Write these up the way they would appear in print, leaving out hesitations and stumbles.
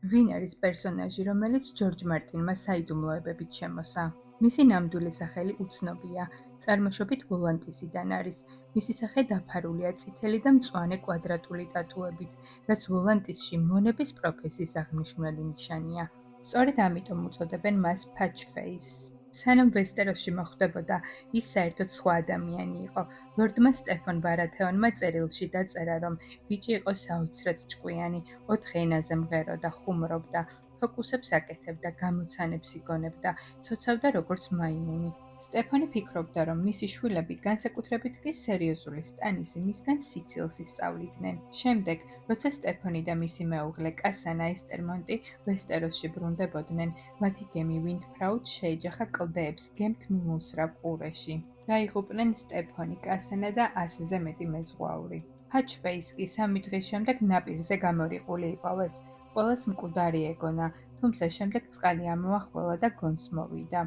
ვინ არის პერსონაჟი, რომელიც ჯორჯ მარტინმა საიდუმლოებებით შემოსა? მისი ნამდვილი სახელი უცნობია. წარმოშობით ვოლანტისიდან არის. მისი სახე დაფარულია წითელი და მწვანე კვადრატული ტატუებით, რაც ვოლანტისში მონების პროფესიის აღნიშნული ნიშანია. სწორედ ამიტომ უწოდებენ მას ფაჩ-ფეისს. სანამ ვესტეროსში მოხვდებოდა, ის საერთოდ სხვა ადამიანი იყო. ლორდმა სტეფან ბარათეონმა წერილში დაწერა, რომ ბიჭი იყო საოცრად ჭკვიანი, 4 ენაზე მღეროდა, ხუმრობდა, ფოკუსებს აკეთებდა, გამოცანებს იგონებდა, ცოცავდა როგორც მაიმუნი. სტეფანი ფიქრობდა, რომ მისი შვილები, განსაკუთრებით კი სერიოზული სტანისი, მისგან სიცილს ისწავლიდნენ. შემდეგ, როცა სტეფანი და მისი მეუღლე კასანა ესტერმონტი ვესტეროსში ბრუნდებოდნენ, მათი გემი ვინდფრაუდს შეეჯახა კლდეებს გემთ მიმოსრავ ყურეში. დაიღუპნენ სტეფანი, კასანა და 100-ზე მეტი მეზღვაური. ფაჩ-ფეისს კი 3 დღის შემდეგ ნაპირზე გამორიყული იპოვეს. ყველას მკვდარი ეგონა, თუმცა შემდეგ წყალი ამოახველა და გონს მოვიდა.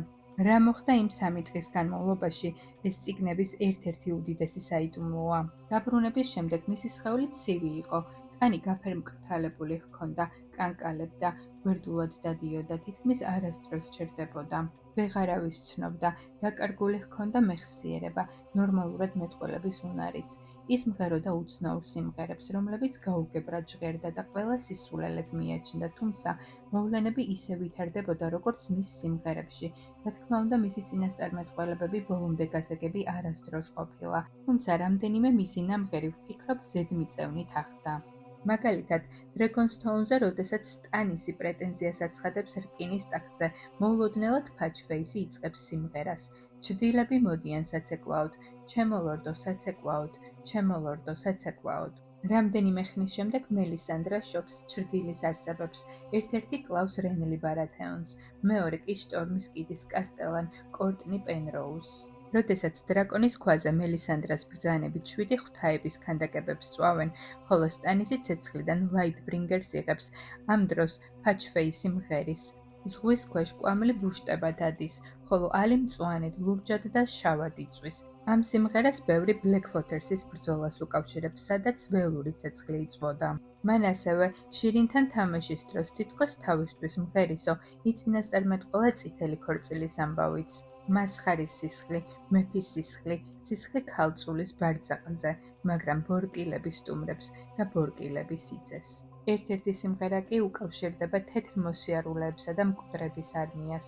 რა მოხდა იმ 3 დღის განმავლობაში, ეს წიგნების ერთ-ერთი უდიდესი საიდუმლოა. დაბრუნების შემდეგ მისი სხეული ცივი იყო, კანი გაფერმკრთალებული ჰქონდა, კანკალებდა, გვერდულად დადიოდა, თითქმის არასდროს ჩერდებოდა. ვეღარავის ცნობდა, დაკარგული ჰქონდა მეხსიერება, ნორმალურად მეტყველების უნარიც. ის მღეროდა უცნაურ სიმღერებს, რომლებიც გაუგებრად ჟღერდა და ყველა სისულელედ მიაჩნდა, თუმცა მოვლენები ისე ვითარდებოდა, როგორც მის სიმღერებში. რა თქმა უნდა, მისი წინასწარმეტყველებები ბოლომდე გასაგები არასდროს ყოფილა, თუმცა რამდენიმე მისი ნამღერი ვფიქრობ ზედმიწევნით ახდა. მაგალითად, დრეკონსტოუნზე, როდესაც სტანისი პრეტენზიას აცხადებს რკინის ტახტზე, მოულოდნელად ფაჩ-ფეისი იწყებს სიმღერას. ჩრდილები მოდიან საცეკვაოდ, ჩემო ლორდო საცეკვაოდ, ჩემო ლორდო საცეკვაოდ. რამდენიმე ხნის შემდეგ მელისანდრა შობს ჩრდილის არსებებს, ერთ-ერთი კლავს რენლი ბარათეონს, მეორე კი შტორმის კიდის კასტელან კორტნი პენროუზს. როდესაც დრაკონის ქვაზე მელისანდრას ბრძანებით 7 ღვთაების ქანდაკებებს წვავენ, ხოლო სტანისი ცეცხლიდან ლაიტბრინგერს იღებს, ამ დროს ფაჩ-ფეისი მღერის. ზღვის ქვეშ კვამლი ბუშტება დადის, ხოლო ალი მწვანედ, ლურჯად და შავად იწვის. ამ სიმღერას ბევრი ბლექ-ფოთერსის ბრძოლას უკავშირებს, სადაც ველური ცეცხლი იწვოდა. მან ასევე შირინთან თამაშის დროს თითქოს თავისთვის მღერისო, იწინასწარმეტყველა წითელი ქორწილის ამბავიც. მასხარის სისხლი, მეფის სისხლი, სისხლი ქალწულის ბარძაყზე, მაგრამ ბორკილები სტუმრებს და ბორკილები სიძეს. ერთ-ერთი სიმღერა კი უკავშირდება თეთრ მოსიარულეებსა და მკვდრების არმიას.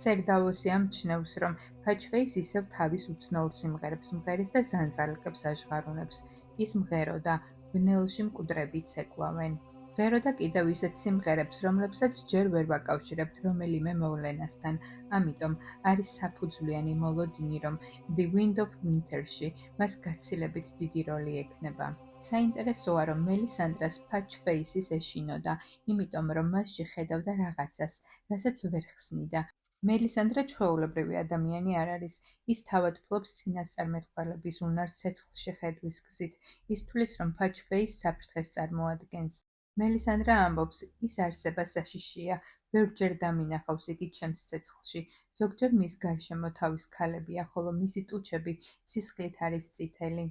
სერ დავოსი ამჩნევს, რომ ფაჩ-ფეისი ისევ თავის უცნაურ სიმღერებს მღერის და ზანზარლკებს აჟღარუნებს. ის მღეროდა, ბნელში მკვდრები ცეკვავენ. მღეროდა კიდევ ისეთ სიმღერებს, რომლებსაც ჯერ ვერ ვაკავშირებთ რომელიმე მოვლენასთან, ამიტომ არის საფუძვლიანი მოლოდინი, რომ The Wind of Winter-ში მას გაცილებით დიდი როლი ექნება. საინტერესოა, რომ მელისანდრას ფაჩ-ფეისის ეშინოდა, იმიტომ რომ მასში ხედავდა რაღაცას, რასაც ვერ ხსნიდა. მელისანდრა ჩვეულებრივი ადამიანი არ არის. ის თავად ფლობს წინასწარმეტყველების უნარს ცეცხლში ხედვის გზით. ის თვლის, რომ ფაჩ-ფეისს საფრთხეს წარმოადგენს. მელისანდრა ამბობს, ის არსება საშიშია, ბევრჯერ დამინახავს იგი ჩემს ცეცხლში. ზოგჯერ მის გარშემო თავის ქალებია, ხოლო მისი ტუჩები სისხლით არის წითელი.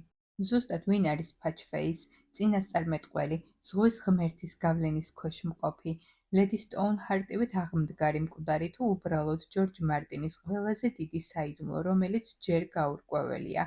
ზუსტად ვინ არის ფაჩ-ფეისი? წინასწარმეტყველი, ზღვის ღმერთის გავლენის ქვეშ მყოფი, ლედი სტოუნჰარტივით აღმდგარი მკვდარი თუ უბრალოდ ჯორჯ მარტინის ყველაზე დიდი საიდუმლო, რომელიც ჯერ გაურკვეველია.